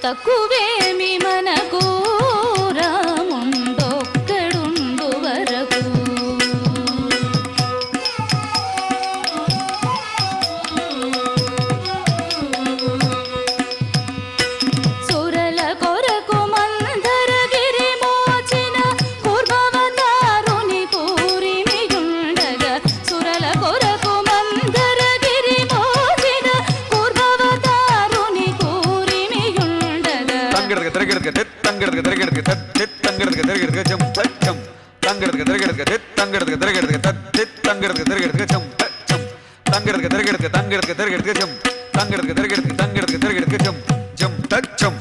తక్కువేమి మనకు రాముండొక్కడుండు వరకు సురల కొరకు మందరగిరి మోచిన పూర్వవతారుని పూరిమియుండగా సురల కొరకు మందరగిరి మోచిన పూర్వవతారుని పూరిమియుండగా Jum